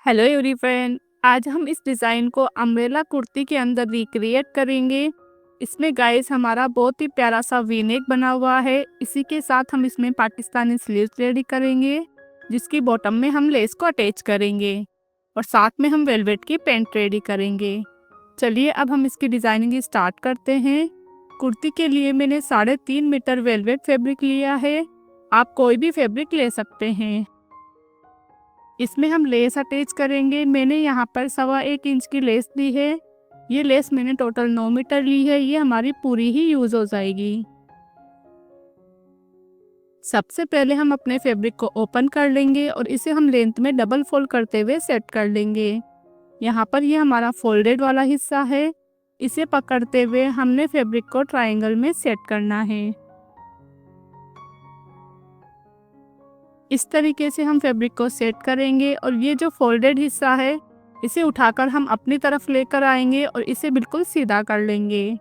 Hello everyone. आज हम इस डिज़ाइन को अम्ब्रेला कुर्ती के अंदर रिक्रिएट करेंगे। इसमें गाइस हमारा बहुत ही प्यारा सा वी नेक बना हुआ है। इसी के साथ हम इसमें पाकिस्तानी स्लीव्स रेडी करेंगे, जिसकी बॉटम में हम लेस को अटैच करेंगे और साथ में हम वेलवेट की पैंट रेडी करेंगे। चलिए अब हम इसकी डिज़ाइनिंग स्टार्ट करते हैं। कुर्ती के लिए मैंने 3.5 मीटर वेलवेट फैब्रिक लिया है। आप कोई भी फैब्रिक ले सकते हैं। इसमें हम लेस अटैच करेंगे। मैंने यहाँ पर 1.25 इंच की लेस ली है। ये लेस मैंने टोटल 9 मीटर ली है। ये हमारी पूरी ही यूज़ हो जाएगी। सबसे पहले हम अपने फैब्रिक को ओपन कर लेंगे और इसे हम लेंथ में डबल फोल्ड करते हुए सेट कर लेंगे। यहाँ पर ये हमारा फोल्डेड वाला हिस्सा है। इसे पकड़ते हुए हमने फैब्रिक को ट्रायंगल में सेट करना है। इस तरीके से हम फैब्रिक को सेट करेंगे और ये जो फोल्डेड हिस्सा है इसे उठाकर हम अपनी तरफ लेकर आएंगे और इसे बिल्कुल सीधा कर लेंगे।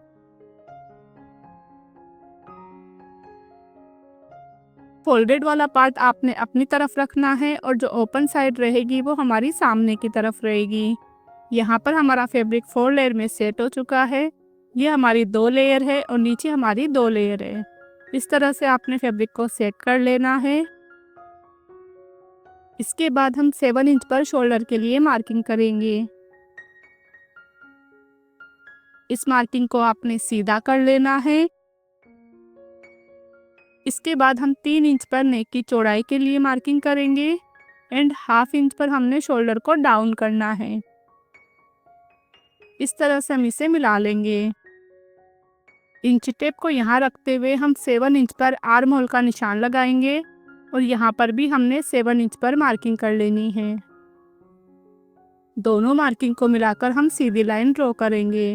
फोल्डेड वाला पार्ट आपने अपनी तरफ रखना है और जो ओपन साइड रहेगी वो हमारी सामने की तरफ रहेगी। यहाँ पर हमारा फैब्रिक 4 लेयर में सेट हो चुका है। ये हमारी 2 लेयर है और नीचे हमारी 2 लेयर है। इस तरह से आपने फैब्रिक को सेट कर लेना है। इसके बाद हम 7 इंच पर शोल्डर के लिए मार्किंग करेंगे। इस मार्किंग को आपने सीधा कर लेना है। इसके बाद हम 3 इंच पर नेक की चौड़ाई के लिए मार्किंग करेंगे एंड 1/2 इंच पर हमने शोल्डर को डाउन करना है। इस तरह से हम इसे मिला लेंगे। इंच टेप को यहाँ रखते हुए हम 7 इंच पर आर्म होल का निशान लगाएंगे और यहाँ पर भी हमने 7 इंच पर मार्किंग कर लेनी है। दोनों मार्किंग को मिलाकर हम सीधी लाइन ड्रॉ करेंगे।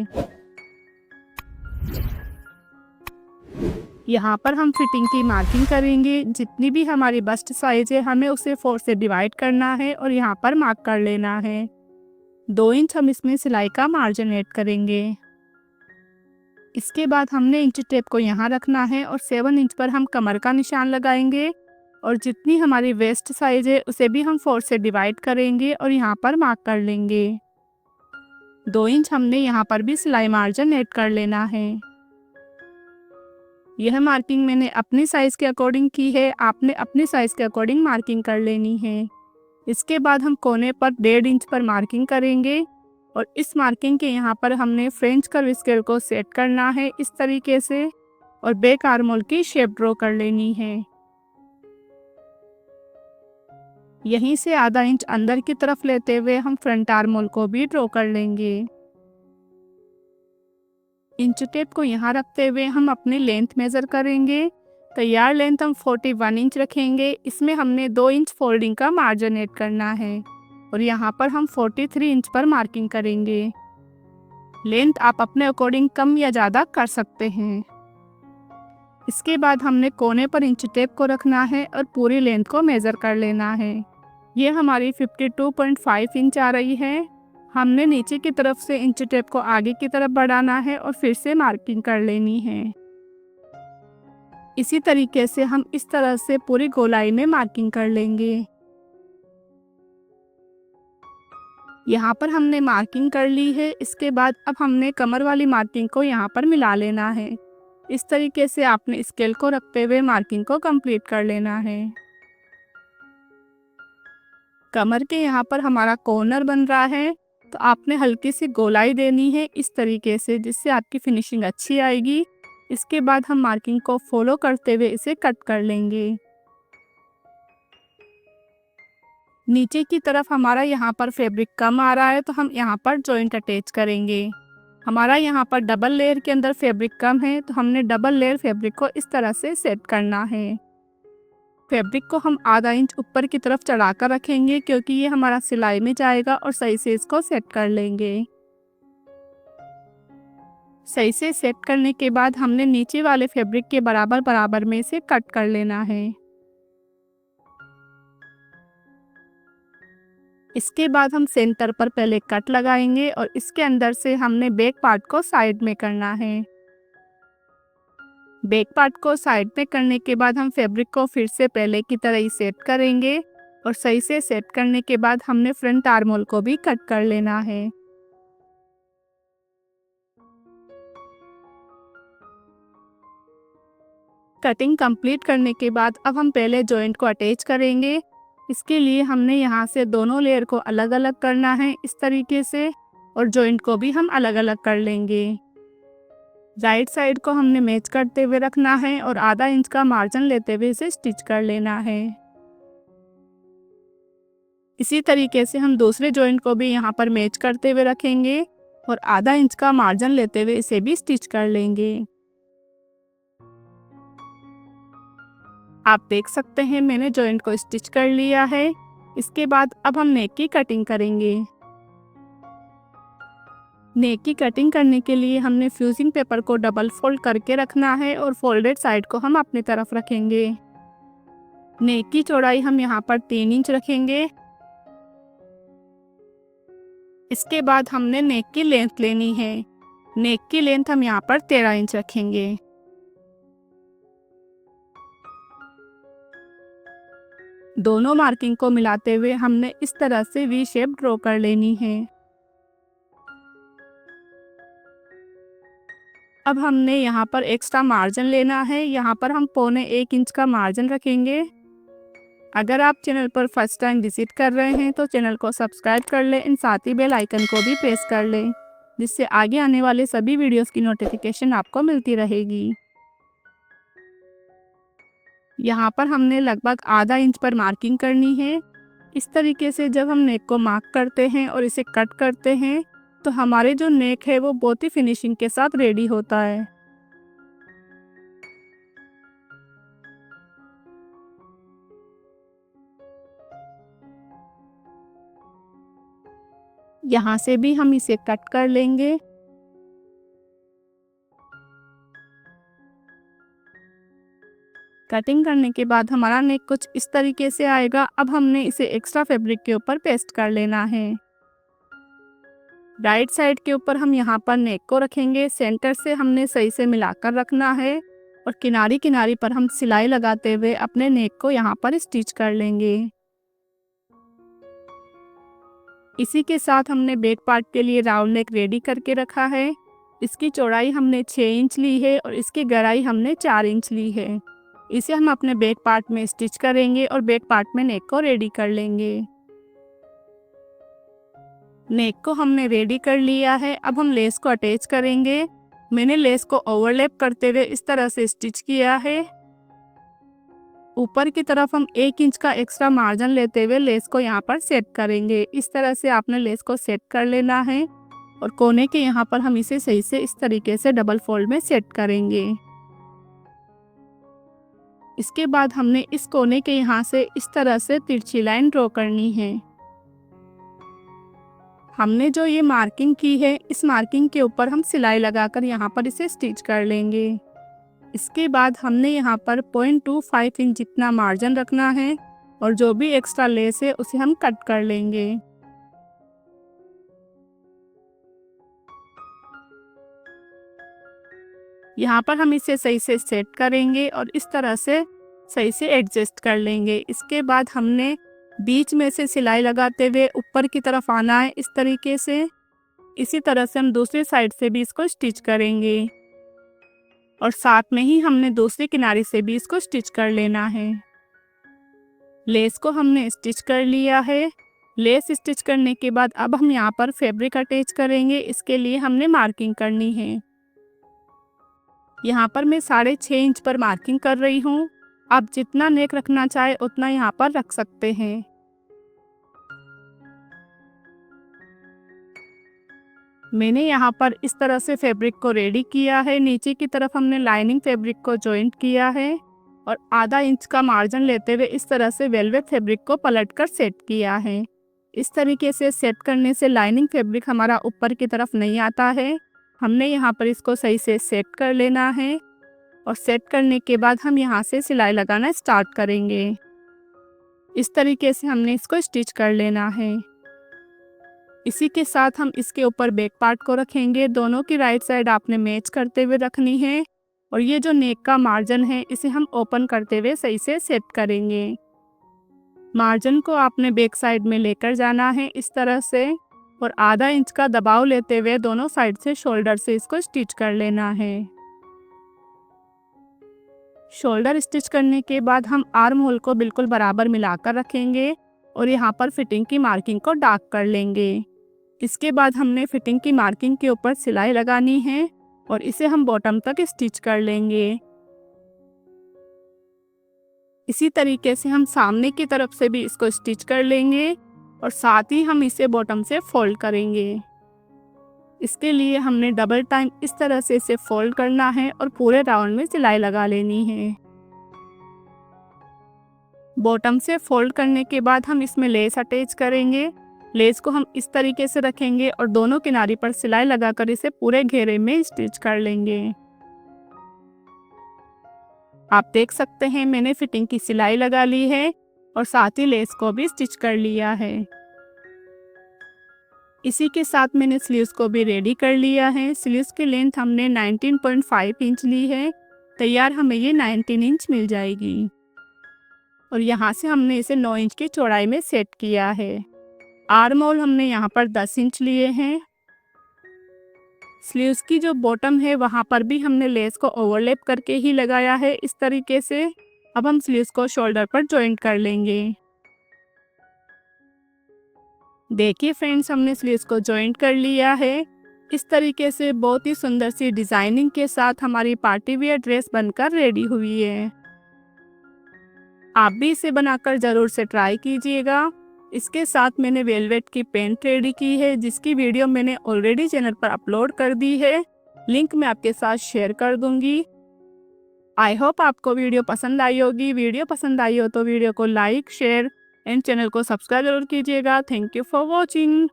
यहाँ पर हम फिटिंग की मार्किंग करेंगे। जितनी भी हमारी बस्ट साइज है हमें उसे 4 से डिवाइड करना है और यहाँ पर मार्क कर लेना है। 2 इंच हम इसमें सिलाई का मार्जिन ऐड करेंगे। इसके बाद हमने इंच टेप को यहाँ रखना है और 7 इंच पर हम कमर का निशान लगाएंगे और जितनी हमारी वेस्ट साइज है उसे भी हम 4 से डिवाइड करेंगे और यहाँ पर मार्क कर लेंगे। 2 इंच हमने यहाँ पर भी सिलाई मार्जिन ऐड कर लेना है। यह मार्किंग मैंने अपनी साइज के अकॉर्डिंग की है। आपने अपनी साइज के अकॉर्डिंग मार्किंग कर लेनी है। इसके बाद हम कोने पर 1.5 इंच पर मार्किंग करेंगे और इस मार्किंग के यहाँ पर हमने फ्रेंच कर्व स्केल को सेट करना है इस तरीके से और बैक आर्म होल की शेप ड्रॉ कर लेनी है। यहीं से आधा इंच अंदर की तरफ लेते हुए हम फ्रंट आर्म होल को भी ड्रॉ कर लेंगे। इंच टेप को यहाँ रखते हुए हम अपनी लेंथ मेज़र करेंगे। तैयार लेंथ हम 41 इंच रखेंगे। इसमें हमने 2 इंच फोल्डिंग का मार्जिन ऐड करना है और यहाँ पर हम 43 इंच पर मार्किंग करेंगे। लेंथ आप अपने अकॉर्डिंग कम या ज़्यादा कर सकते हैं। इसके बाद हमने कोने पर इंच टेप को रखना है और पूरी लेंथ को मेज़र कर लेना है। ये हमारी 52.5 इंच आ रही है। हमने नीचे की तरफ से इंच टेप को आगे की तरफ बढ़ाना है और फिर से मार्किंग कर लेनी है। इसी तरीके से हम इस तरह से पूरी गोलाई में मार्किंग कर लेंगे। यहाँ पर हमने मार्किंग कर ली है। इसके बाद अब हमने कमर वाली मार्किंग को यहाँ पर मिला लेना है। इस तरीके से आपने स्केल को रखते हुए मार्किंग को कंप्लीट कर लेना है। कमर के यहाँ पर हमारा कॉर्नर बन रहा है तो आपने हल्की सी गोलाई देनी है इस तरीके से, जिससे आपकी फिनिशिंग अच्छी आएगी। इसके बाद हम मार्किंग को फॉलो करते हुए इसे कट कर लेंगे। नीचे की तरफ हमारा यहाँ पर फैब्रिक कम आ रहा है तो हम यहाँ पर जॉइंट अटैच करेंगे। हमारा यहाँ पर डबल लेयर के अंदर फैब्रिक कम है तो हमने डबल लेयर फैब्रिक को इस तरह से सेट करना है। फैब्रिक को हम आधा इंच ऊपर की तरफ चढ़ाकर रखेंगे क्योंकि ये हमारा सिलाई में जाएगा और सही से इसको सेट कर लेंगे। सही से सेट करने के बाद हमने नीचे वाले फैब्रिक के बराबर बराबर में से कट कर लेना है। इसके बाद हम सेंटर पर पहले कट लगाएंगे और इसके अंदर से हमने बैक पार्ट को साइड में करना है। बैक पार्ट को साइड में करने के बाद हम फैब्रिक को फिर से पहले की तरह ही सेट करेंगे और सही से सेट करने के बाद हमने फ्रंट आर्म होल को भी कट कर लेना है। कटिंग कंप्लीट करने के बाद अब हम पहले जॉइंट को अटैच करेंगे। इसके लिए हमने यहाँ से दोनों लेयर को अलग अलग करना है इस तरीके से, और जॉइंट को भी हम अलग अलग कर लेंगे। राइट साइड को हमने मैच करते हुए रखना है और आधा इंच का मार्जिन लेते हुए इसे स्टिच कर लेना है। इसी तरीके से हम दूसरे जॉइंट को भी यहाँ पर मैच करते हुए रखेंगे और आधा इंच का मार्जिन लेते हुए इसे भी स्टिच कर लेंगे। आप देख सकते हैं मैंने जॉइंट को स्टिच कर लिया है। इसके बाद अब हम नेक की कटिंग करेंगे। नेक की कटिंग करने के लिए हमने फ्यूजिंग पेपर को डबल फोल्ड करके रखना है और फोल्डेड साइड को हम अपनी तरफ रखेंगे। नेक की चौड़ाई हम यहाँ पर 3 इंच रखेंगे। इसके बाद हमने नेक की लेंथ लेनी है। नेक की लेंथ हम यहाँ पर 13 इंच रखेंगे। दोनों मार्किंग को मिलाते हुए हमने इस तरह से वी शेप ड्रॉ कर लेनी है। अब हमने यहाँ पर एक्स्ट्रा मार्जिन लेना है। यहाँ पर हम 1.25 इंच का मार्जिन रखेंगे। अगर आप चैनल पर फर्स्ट टाइम विजिट कर रहे हैं तो चैनल को सब्सक्राइब कर लें, इन साथ ही बेल आइकन को भी प्रेस कर लें, जिससे आगे आने वाले सभी वीडियोस की नोटिफिकेशन आपको मिलती रहेगी। यहाँ पर हमने लगभग आधा इंच पर मार्किंग करनी है। इस तरीके से जब हम नेक को मार्क करते हैं और इसे कट करते हैं तो हमारे जो नेक है वो बहुत ही फिनिशिंग के साथ रेडी होता है। यहाँ से भी हम इसे कट कर लेंगे। कटिंग करने के बाद हमारा नेक कुछ इस तरीके से आएगा। अब हमने इसे एक्स्ट्रा फैब्रिक के ऊपर पेस्ट कर लेना है। राइट साइड के ऊपर हम यहाँ पर नेक को रखेंगे। सेंटर से हमने सही से मिलाकर रखना है और किनारी किनारी पर हम सिलाई लगाते हुए अपने नेक को यहाँ पर स्टिच कर लेंगे। इसी के साथ हमने बैक पार्ट के लिए राउंड नेक रेडी करके रखा है। इसकी चौड़ाई हमने 6 इंच ली है और इसकी गहराई हमने 4 इंच ली है। इसे हम अपने बैक पार्ट में स्टिच करेंगे और बैक पार्ट में नेक को रेडी कर लेंगे। नेक को हमने रेडी कर लिया है। अब हम लेस को अटैच करेंगे। मैंने लेस को ओवरलैप करते हुए इस तरह से स्टिच किया है। ऊपर की तरफ हम 1 इंच का एक्स्ट्रा मार्जिन लेते हुए लेस को यहाँ पर सेट करेंगे। इस तरह से आपने लेस को सेट कर लेना है और कोने के यहाँ पर हम इसे सही से इस तरीके से डबल फोल्ड में सेट करेंगे। इसके बाद हमने इस कोने के यहाँ से इस तरह से तिरछी लाइन ड्रॉ करनी है। हमने जो ये मार्किंग की है इस मार्किंग के ऊपर हम सिलाई लगाकर यहाँ पर इसे स्टिच कर लेंगे। इसके बाद हमने यहाँ पर 0.25 इंच जितना मार्जिन रखना है और जो भी एक्स्ट्रा लेस है उसे हम कट कर लेंगे। यहाँ पर हम इसे सही से सेट करेंगे और इस तरह से सही से एडजस्ट कर लेंगे। इसके बाद हमने बीच में से सिलाई लगाते हुए ऊपर की तरफ आना है इस तरीके से। इसी तरह से हम दूसरी साइड से भी इसको स्टिच करेंगे और साथ में ही हमने दूसरे किनारे से भी इसको स्टिच कर लेना है। लेस को हमने स्टिच कर लिया है। लेस स्टिच करने के बाद अब हम यहाँ पर फैब्रिक अटैच करेंगे। इसके लिए हमने मार्किंग करनी है। यहाँ पर मैं 6.5 इंच पर मार्किंग कर रही हूँ। आप जितना नेक रखना चाहे उतना यहाँ पर रख सकते हैं। मैंने यहाँ पर इस तरह से फैब्रिक को रेडी किया है। नीचे की तरफ हमने लाइनिंग फैब्रिक को जॉइंट किया है और आधा इंच का मार्जिन लेते हुए इस तरह से वेलवेट फैब्रिक को पलटकर सेट किया है। इस तरीके से सेट करने से लाइनिंग फैब्रिक हमारा ऊपर की तरफ नहीं आता है। हमने यहाँ पर इसको सही से सेट कर लेना है और सेट करने के बाद हम यहाँ से सिलाई लगाना स्टार्ट करेंगे। इस तरीके से हमने इसको स्टिच कर लेना है। इसी के साथ हम इसके ऊपर बैक पार्ट को रखेंगे। दोनों की राइट साइड आपने मैच करते हुए रखनी है और ये जो नेक का मार्जिन है इसे हम ओपन करते हुए सही से सेट करेंगे। मार्जिन को आपने बैक साइड में लेकर जाना है इस तरह से, और आधा इंच का दबाव लेते हुए दोनों साइड से शोल्डर से इसको स्टिच कर लेना है। शोल्डर स्टिच करने के बाद हम आर्म होल को बिल्कुल बराबर मिलाकर रखेंगे और यहाँ पर फिटिंग की मार्किंग को डार्क कर लेंगे। इसके बाद हमने फिटिंग की मार्किंग के ऊपर सिलाई लगानी है और इसे हम बॉटम तक स्टिच कर लेंगे। इसी तरीके से हम सामने की तरफ से भी इसको स्टिच कर लेंगे और साथ ही हम इसे बॉटम से फोल्ड करेंगे। इसके लिए हमने डबल टाइम इस तरह से इसे फोल्ड करना है और पूरे राउंड में सिलाई लगा लेनी है। बॉटम से फोल्ड करने के बाद हम इसमें लेस अटैच करेंगे। लेस को हम इस तरीके से रखेंगे और दोनों किनारे पर सिलाई लगाकर इसे पूरे घेरे में स्टिच कर लेंगे। आप देख सकते हैं मैंने फिटिंग की सिलाई लगा ली है और साथ ही लेस को भी स्टिच कर लिया है। इसी के साथ मैंने स्लीव्स को भी रेडी कर लिया है। स्लीव्स की लेंथ हमने 19.5 इंच ली है। तैयार हमें ये 19 इंच मिल जाएगी और यहाँ से हमने इसे 9 इंच की चौड़ाई में सेट किया है। आर्म होल हमने यहाँ पर 10 इंच लिए हैं। स्लीव्स की जो बॉटम है वहाँ पर भी हमने लेस को ओवरलैप करके ही लगाया है इस तरीके से। अब हम स्लीव्स को शोल्डर पर जॉइंट कर लेंगे। देखिए फ्रेंड्स, हमने स्लीव्स को जॉइंट कर लिया है। इस तरीके से बहुत ही सुंदर सी डिजाइनिंग के साथ हमारी पार्टी वेयर ड्रेस बनकर रेडी हुई है। आप भी इसे बनाकर ज़रूर से ट्राई कीजिएगा। इसके साथ मैंने वेलवेट की पैंट रेडी की है जिसकी वीडियो मैंने ऑलरेडी चैनल पर अपलोड कर दी है। लिंक मैं आपके साथ शेयर कर दूंगी। आई होप आपको वीडियो पसंद आई होगी। वीडियो पसंद आई हो तो वीडियो को लाइक, शेयर एंड चैनल को सब्सक्राइब जरूर कीजिएगा। Thank you for watching.